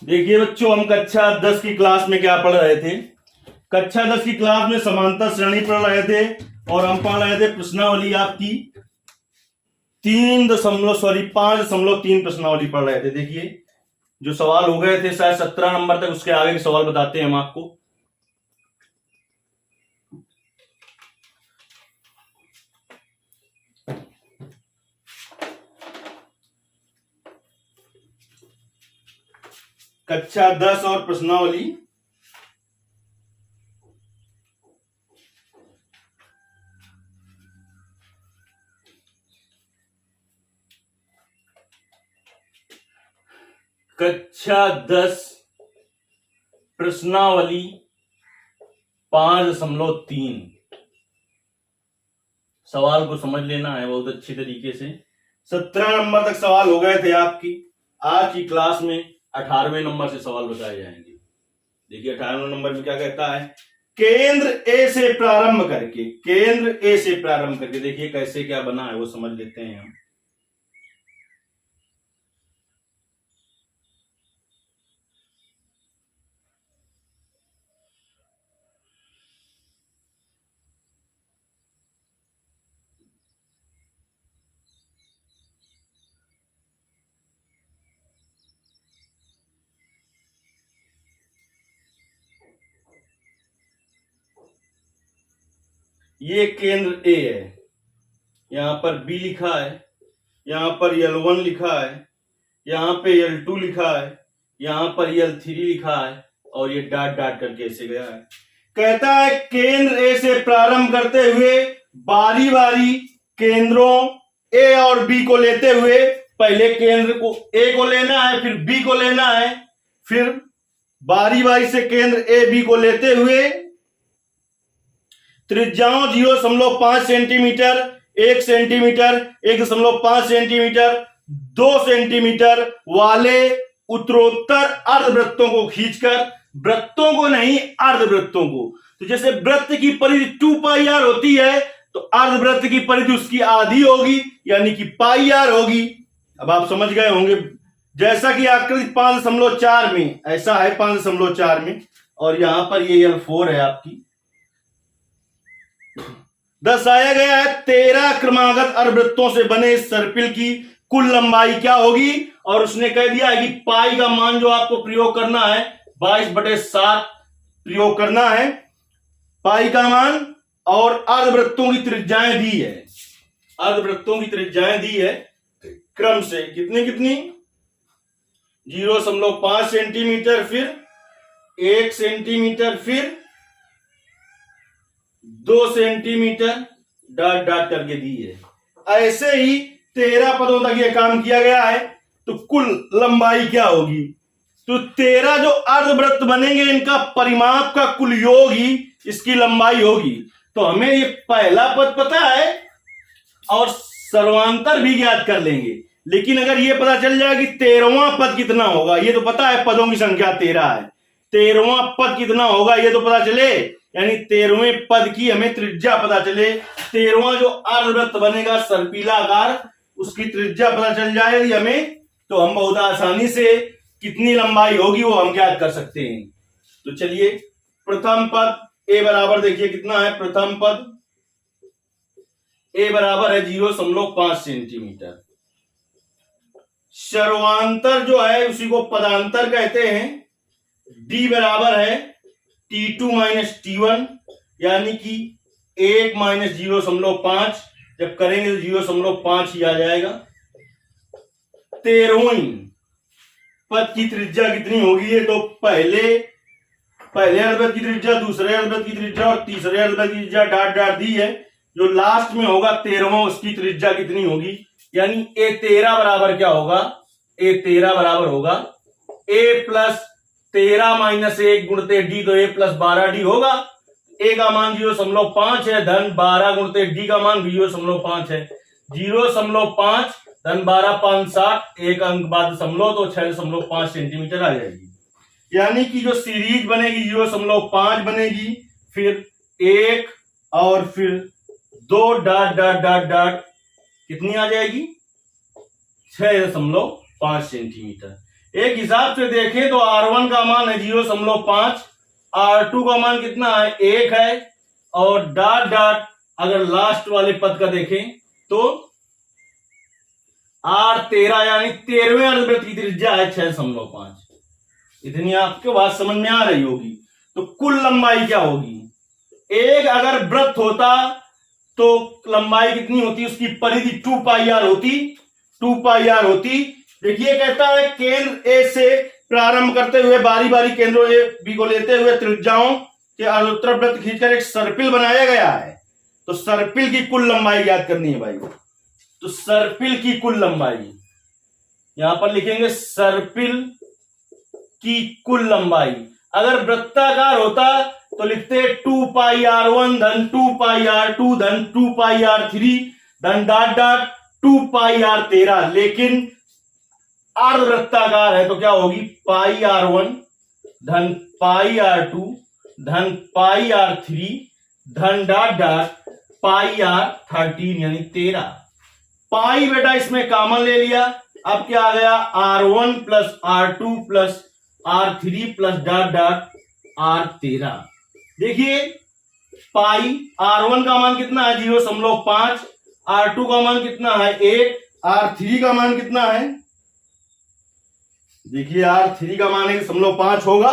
देखिए बच्चों, हम कक्षा 10 की क्लास में क्या पढ़ रहे थे। कक्षा 10 की क्लास में समांतर श्रेणी पढ़ रहे थे और हम पढ़ रहे थे प्रश्नावली आपकी 5.3 प्रश्नावली पढ़ रहे थे। देखिए जो सवाल हो गए थे शायद 17 नंबर तक, उसके आगे के सवाल बताते हैं हम आपको। कक्षा 10 और प्रश्नावली कक्षा 10 प्रश्नावली 5.3 सवाल को समझ लेना है बहुत अच्छी तरीके से। 17 नंबर तक सवाल हो गए थे आपकी। आज की क्लास में 18वें नंबर से सवाल बताए जाएंगे। देखिए 18वें नंबर में क्या कहता है, केंद्र ए से प्रारंभ करके देखिए कैसे क्या बना है वो समझ लेते हैं हम। ये केंद्र ए है, यहां पर बी लिखा है, यहां पर L1 लिखा है, यहां पे L2 लिखा है, यहां पर L3 लिखा है और ये डॉट डॉट करके ऐसे गया है। कहता है केंद्र ए से प्रारंभ करते हुए बारी बारी केंद्रों ए और बी को लेते हुए, पहले केंद्र को ए को लेना है, फिर बी को लेना है, फिर बारी बारी से केंद्र ए बी को लेते हुए त्रिज्याओं 0.5 सेंटीमीटर, 1 सेंटीमीटर, 1.5 सेंटीमीटर, 2 सेंटीमीटर वाले उत्तरोत्तर अर्धवृत्तों को खींचकर, वृत्तों को नहीं अर्धवृत्तों को, तो जैसे वृत्त की परिधि 2πr होती है तो अर्धवृत्त की परिधि उसकी आधी होगी यानी कि πr होगी। अब आप समझ गए होंगे, जैसा कि आकृति 5.4 में ऐसा है, 5.4 में, और यहां पर ये L4 है आपकी। दर्शाया गया है 13 क्रमागत अर्धवृत्तों से बने सर्पिल की कुल लंबाई क्या होगी, और उसने कह दिया है कि पाई का मान जो आपको प्रयोग करना है 22/7 प्रयोग करना है पाई का मान, और अर्धवृत्तों की त्रिज्याएं दी है, अर्धवृत्तों की त्रिज्याएं दी है क्रम से कितनी 0.5 सेंटीमीटर, फिर 1 सेंटीमीटर, फिर 2 सेंटीमीटर, डॉट डॉट करके दी है। ऐसे ही 13 पदों तक यह काम किया गया है। तो कुल लंबाई क्या होगी, तो 13 जो अर्धवृत्त बनेंगे इनका परिमाप का कुल योग ही इसकी लंबाई होगी। तो हमें ये पहला पद पता है और सर्वांतर भी ज्ञात कर लेंगे, लेकिन अगर ये पता चल जाए कि 13वां पद कितना होगा, ये तो पता है पदों की संख्या 13 है, 13वां पद कितना होगा ये तो पता चले, यानी 13वें पद की हमें त्रिज्या पता चले, 13वां जो अर्धवृत्त बनेगा सर्पिलाकार उसकी त्रिज्या पता चल जाएगी हमें, तो हम बहुत आसानी से कितनी लंबाई होगी वो हम ज्ञात कर सकते हैं। तो चलिए प्रथम पद ए बराबर, देखिए कितना है प्रथम पद, ए बराबर है 0.5 सेंटीमीटर। सर्वांतर जो है उसी को पदांतर कहते हैं। डी बराबर है T2 माइनस T1 यानी कि 1 माइनस 0.5, जब करेंगे तो 0.5 ही आ जाएगा। 13वीं पद की त्रिज्या कितनी होगी, ये तो पहले अर्धवृत्त की त्रिज्या, दूसरे अर्धवृत्त की त्रिज्या और तीसरे अर्धवृत्त की त्रिज्या डॉट डॉट दी है। जो लास्ट में होगा 13वां उसकी त्रिज्या कितनी होगी, यानी A13 बराबर क्या होगा, A13 बराबर होगा A प्लस 13 माइनस 1 गुणते डी, तो A प्लस 12D होगा। A का मान 0.5 है, धन 12 गुणते D का मान 0.5 है, 0.5 धन 12 5 60, एक अंक बाद दशमलव तो 6.5 सेंटीमीटर आ जाएगी। यानी कि जो सीरीज बनेगी 0.5 बनेगी, फिर 1 और फिर 2 डॉट डॉट डॉट डॉट कितनी आ जाएगी 6.5 सेंटीमीटर। एक हिसाब से देखें तो R1 का मान है 0.5, R2 का मान कितना है 1 है, और डॉट डॉट अगर लास्ट वाले पद का देखें तो R13 यानी 13वें अर्धवृत्त की त्रिज्या है 6.5। इतनी आपके बात समझ में आ रही होगी। तो कुल लंबाई क्या होगी? एक अगर वृत्त होता तो लंबाई कितनी होती? उसकी परिधि 2 पाई आर होती, 2 पाई आर होती। देखिए कहता है केंद्र ए से प्रारंभ करते हुए बारी बारी केंद्रों ए बी को लेते हुए त्रिज्याओं के अर्धोत्तर वृत्त खींचकर एक सर्पिल बनाया गया है। तो सर्पिल की कुल लंबाई याद करनी है भाई। तो सर्पिल की कुल लंबाई यहां पर लिखेंगे, सर्पिल की कुल लंबाई। अगर वृत्ताकार होता तो लिखते 2 पाई R1 धन 2 पाई R2 धन 2 पाई R3 धन डॉट डॉट 2 पाई R13। लेकिन अर्धवृत्ताकार है तो क्या होगी? पाई R1 धन पाई R2 धन पाई R3 धन डॉट डॉट पाई R13 यानी 13। पाई बेटा इसमें कॉमन ले लिया, अब क्या आ गया? R1 plus R2 plus R3 plus dot dot R13। देखिए पाई R1 का मान कितना है 0.5, R2 का मान कितना है 1, R3 का मान कितना है? देखिए R3 का मान 1.5 होगा,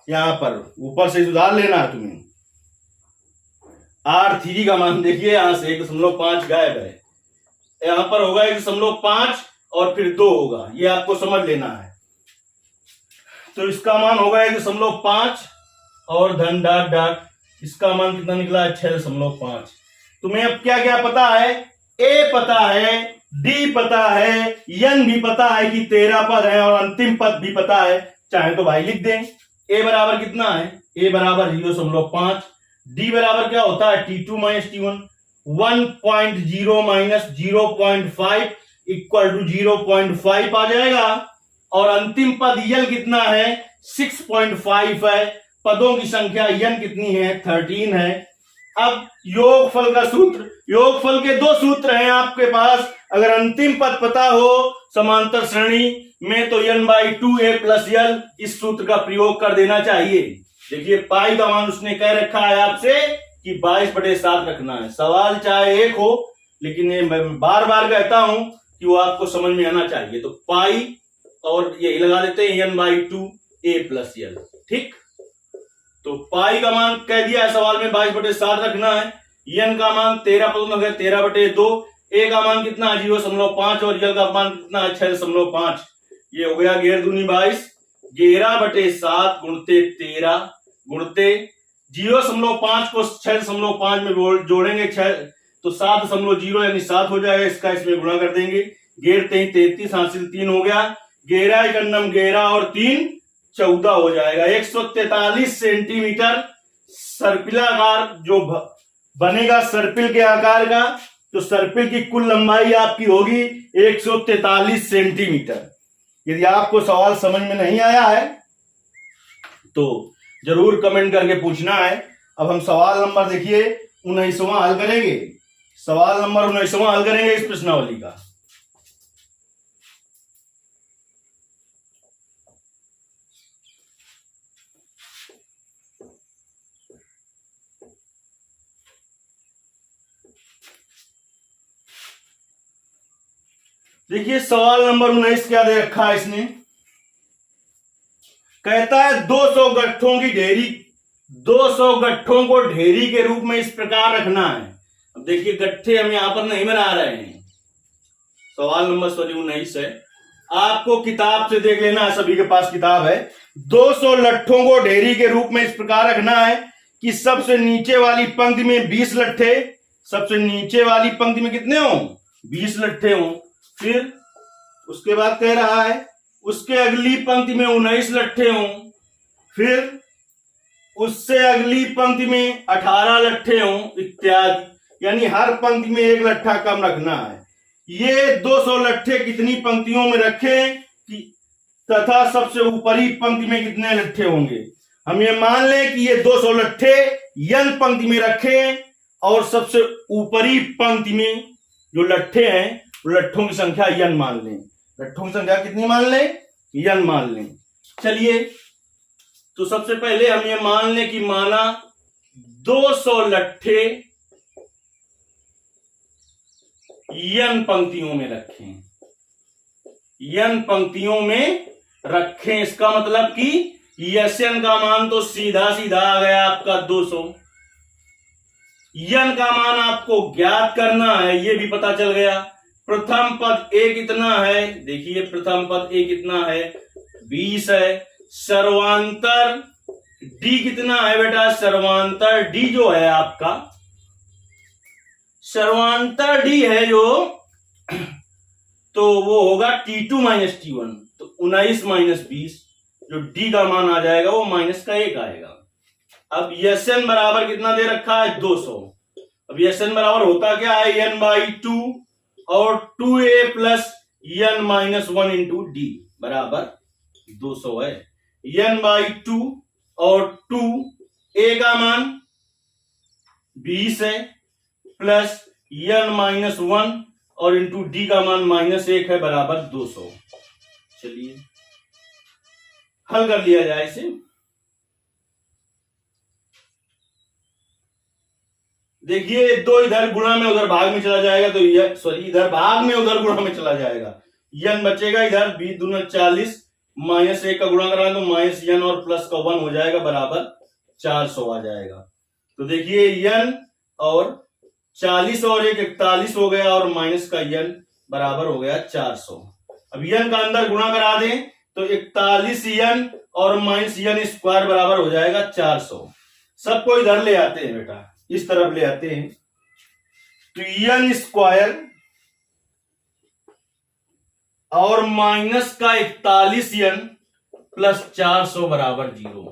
यहां पर ऊपर से सुधार लेना है तुम्हें। R3 का मान देखिए यहां से 1.5 गायब है, यहां पर होगा 1.5 और फिर 2 होगा, ये आपको समझ लेना है। तो इसका मान होगा 1.5 और धन डॉट डॉट इसका मान कितना निकला है 6.5। तुम्हें अब क्या क्या पता है? ए पता है, डी पता है, एन भी पता है कि 13 पद है, और अंतिम पद भी पता है। चाहे तो भाई लिख दें। ए बराबर कितना है? ए बराबर 0.5। डी बराबर क्या होता है? T2 minus T1। 1.0 minus 0.5 equal to 0.5 आ जाएगा। और अंतिम पद यन कितना है? 6.5 है। पदों की संख्या यन कितनी है? 13 है। अब योगफल का सूत्र, योगफल के 2 सूत्र हैं आपके पास। अगर अंतिम पद पता हो समांतर श्रेणी में तो n/2a प्लस l इस सूत्र का प्रयोग कर देना चाहिए। देखिए पाई का मान उसने कह रखा है आपसे कि 22/7 रखना है। सवाल चाहे एक हो, लेकिन ये मैं बार बार कहता हूं कि वो आपको समझ में आना चाहिए। तो पाई और ये लगा देते हैं n/2a प्लस l। ठीक, तो पाई का मान कह दिया है सवाल में 22/7 रखना है। n का मान 13 पदों में 13/2, a का मान कितना है 0.5 और l का मान कितना है 6.5। ये हो गया 11 दूनी 22, 11/7 गुणते 13 गुणते 0.5 को 6.5 में जोड़ेंगे 6 तो 7.0 यानी 7 हो जाएगा। इसका इसमें गुणा कर देंगे, 11 33 हासिल 3 हो गया। 11 एकन्नम 11 और 3 14 हो जाएगा। 143 सेंटीमीटर सर्पिलाकार जो बनेगा सर्पिल के आकार का। तो सर्पिल की कुल लंबाई आपकी होगी 143 सेंटीमीटर। यदि आपको सवाल समझ में नहीं आया है तो जरूर कमेंट करके पूछना है। अब हम सवाल नंबर देखिए 19वां हल करेंगे। सवाल नंबर 19वां हल करेंगे इस प्रश्नावली का। देखिए सवाल नंबर 19 क्या दे रखा है इसने? कहता है 200 गट्ठों की ढेरी, 200 गट्ठों को ढेरी के रूप में इस प्रकार रखना है। अब देखिए गट्ठे हम यहां पर नहीं बना रहे हैं। सवाल नंबर 19 है, आपको किताब से देख लेना है, सभी के पास किताब है। 200 लट्ठों को ढेरी के रूप में इस प्रकार रखना है कि सबसे नीचे वाली पंक्ति में 20 लट्ठे, सबसे नीचे वाली पंक्ति में कितने हों? 20 लट्ठे हों। फिर उसके बाद कह रहा है उसके अगली पंक्ति में 19 लट्ठे हों। फिर उससे अगली पंक्ति में 18 लट्ठे हों इत्यादि, यानी हर पंक्ति में 1 लट्ठा कम रखना है। ये 200 लट्ठे कितनी पंक्तियों में रखें कि तथा सबसे ऊपरी पंक्ति में कितने लट्ठे होंगे? हम ये मान लें कि ये 200 लट्ठे n पंक्ति में रखें और सबसे ऊपरी पंक्ति में जो लट्ठे हैं लट्ठों की संख्या n मान लें। लट्ठों की संख्या कितनी मान लें? n मान लें। चलिए तो सबसे पहले हम ये मान लें कि माना 200 लट्ठे n पंक्तियों में रखें, n पंक्तियों में रखें। इसका मतलब कि Sn का मान तो सीधा सीधा आ गया आपका 200। n का मान आपको ज्ञात करना है, ये भी पता चल गया। प्रथम पद a कितना है, देखिए प्रथम पद a कितना है 20 है। सर्वांतर d कितना है बेटा, सर्वांतर d जो है आपका, सर्वांतर d है जो, तो वो होगा T2 माइनस T1, तो 19 माइनस 20, जो d का मान आ जाएगा वो माइनस का 1 आएगा। अब Sn बराबर कितना दे रखा है 200। अब Sn बराबर होता क्या है, n बाई 2 और 2a plus n minus 1 into D बराबर 200 है। n बाई 2 और 2a का मान 20 है प्लस n माइनस 1 और इंटू डी का मान माइनस 1 है बराबर 200। चलिए हल कर लिया जाए इसे। देखिए दो इधर गुणा में उधर भाग में चला जाएगा, तो यह सॉरी इधर भाग में उधर गुणा में चला जाएगा, n बचेगा इधर 20 दूना 40, माइनस 1 का गुणा करा तो माइनस n और प्लस का 1 हो जाएगा बराबर 400 आ जाएगा। तो देखिए n और 40 और 1 41 हो गया और माइनस का n बराबर हो गया 400। अब n का अंदर गुणा करा दें तो 41n और माइनस n स्क्वायर बराबर हो जाएगा 400। सबको इधर ले आते हैं बेटा, इस तरफ ले आते हैं, तो n स्क्वायर और माइनस का 41n प्लस 400 बराबर 0।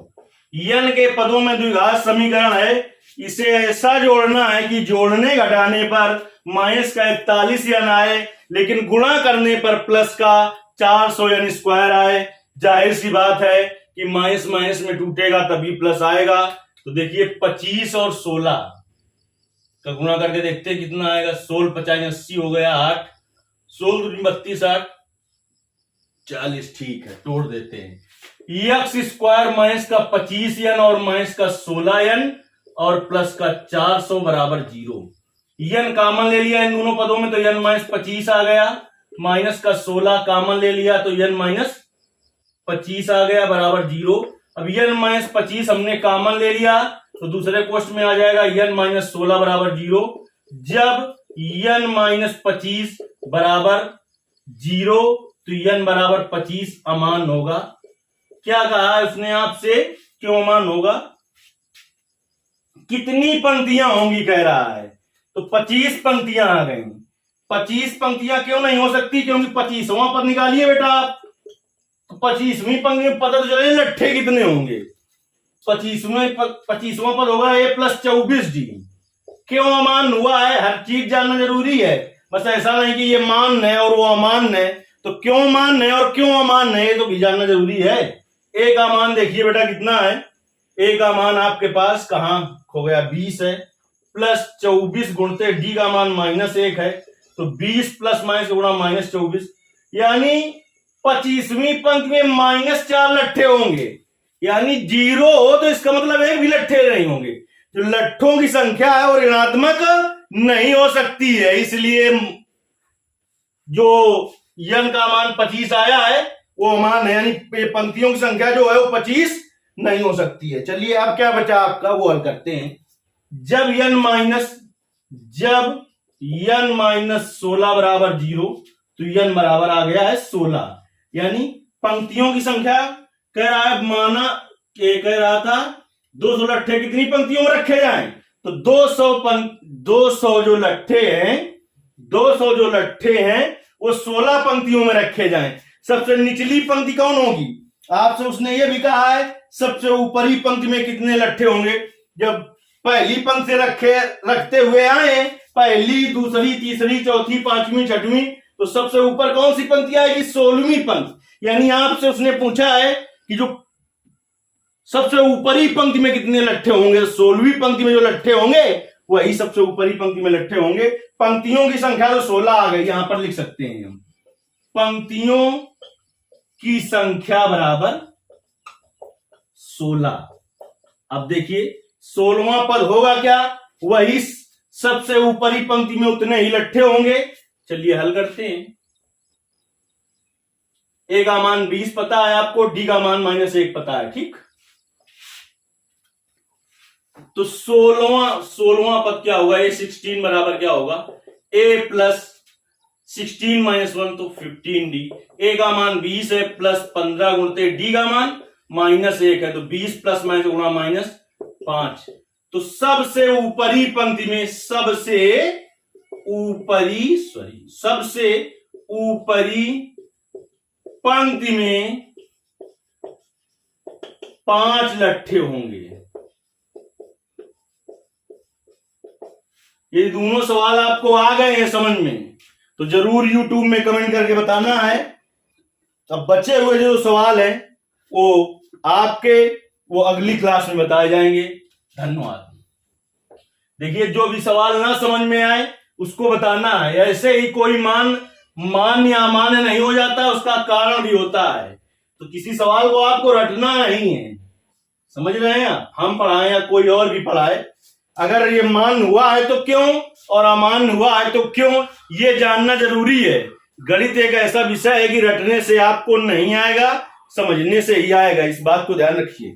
n के पदों में द्विघात समीकरण है, इसे ऐसा जोड़ना है कि जोड़ने घटाने पर माइनस का 41n आए लेकिन गुणा करने पर प्लस का 400n स्क्वायर आए। जाहिर सी बात है कि माइनस माइनस में टूटेगा तभी प्लस आएगा। तो देखिए 25 और 16 का गुणा करके देखते हैं कितना आएगा, 16 50 80 हो गया 8, 16 32 8 40, ठीक है तोड़ देते हैं। एक्स स्क्वायर माइनस का 25n और माइनस का 16n और प्लस का 400 बराबर 0। n कॉमन ले लिया इन दोनों पदों में तो n माइनस 25 आ गया, माइनस का 16 कॉमन ले लिया तो n माइनस 25 आ गया बराबर 0। अब n माइनस 25 हमने कॉमन ले लिया तो दूसरे क्वेश्चन में आ जाएगा n माइनस 16 बराबर 0। जब n माइनस 25 बराबर 0 तो n बराबर 25 अमान होगा। क्या कहा उसने आपसे, क्यों अमान होगा, कितनी पंक्तियां होंगी कह रहा है, तो 25 पंक्तियां आ गई। 25 पंक्तियां क्यों नहीं हो सकती, क्योंकि 25वां पद निकालिए बेटा आप, तो 25वीं पंक्ति में पता तो चले लट्ठे कितने होंगे। 25वां पद होगा a प्लस 24d। क्यों अमान हुआ है, हर चीज जानना जरूरी है, बस ऐसा नहीं कि ये मान है और वो अमान है, तो क्यों मान है और क्यों अमान है ये तो भी जानना जरूरी है। a का मान देखिए बेटा कितना है, a का मान आपके पास कहां खो गया 20 है, प्लस 24 गुणते d का मान माइनस 1 है, तो 20 प्लस माइनस गुणा माइनस 24, यानी 25वीं पंक्ति में माइनस 4 लट्ठे होंगे, यानी 0 हो तो इसका मतलब एक भी लट्ठे नहीं होंगे। जो लट्ठों की संख्या है वो ऋणात्मक नहीं हो सकती है, इसलिए जो n का मान 25 आया है वो अमान है, यानी पंक्तियों की संख्या जो है वो 25 नहीं हो सकती है। चलिए अब क्या बचा आपका वो हल करते हैं। जब n माइनस 16 बराबर 0 तो n बराबर आ गया है 16, यानी पंक्तियों की संख्या कह रहा है, माना कह रहा था 200 लट्ठे कितनी पंक्तियों में रखे जाएं, तो 200 जो लट्ठे हैं वो 16 पंक्तियों में रखे जाएं। सबसे निचली पंक्ति कौन होगी, आपसे उसने ये भी कहा है सबसे ऊपरी पंक्ति में कितने लट्ठे होंगे। जब पहली पंक्ति रखते हुए आए, पहली दूसरी तीसरी चौथी पांचवी छठवीं, तो सबसे ऊपर कौन सी पंक्ति आएगी, 16वीं पंक्ति। यानी आपसे उसने पूछा है कि जो सबसे ऊपरी पंक्ति में कितने लट्ठे होंगे, 16वीं पंक्ति में जो लट्ठे होंगे वही सबसे ऊपरी पंक्ति में लट्ठे होंगे। पंक्तियों की संख्या तो 16 आ गई, यहां पर लिख सकते हैं हम, पंक्तियों की संख्या बराबर 16। अब देखिए 16वां पद होगा क्या, वही सबसे ऊपरी पंक्ति में उतने ही लट्ठे होंगे। चलिए हल करते हैं। ए का मान 20 पता है आपको, डी का मान -1 पता है, ठीक। तो 16वां पद क्या होगा, ए 16 बराबर क्या होगा, ए प्लस 16 - 1 तो 15d। ए का मान 20 है, प्लस 15 गुणते डी का मान -1 है, तो 20 प्लस माइनस गुणा -5। तो सबसे ऊपरी पंक्ति में सबसे ऊपरी पंक्ति में 5 लट्ठे होंगे। ये दोनों सवाल आपको आ गए हैं समझ में, तो जरूर YouTube में कमेंट करके बताना है। अब बचे हुए जो सवाल हैं वो आपके अगली क्लास में बताए जाएंगे। धन्यवाद। देखिए जो भी सवाल ना समझ में आए उसको बताना है। ऐसे ही कोई मान या अमान्य नहीं हो जाता, उसका कारण भी होता है। तो किसी सवाल को आपको रटना नहीं है, समझ रहे हैं आप, हम पढ़ाएं या कोई और भी पढ़ाए, अगर ये मान हुआ है तो क्यों और अमान्य हुआ है तो क्यों, ये जानना जरूरी है। गणित एक ऐसा विषय है कि रटने से आपको नहीं आएगा, समझने से ही आएगा। इस बात को ध्यान रखिए।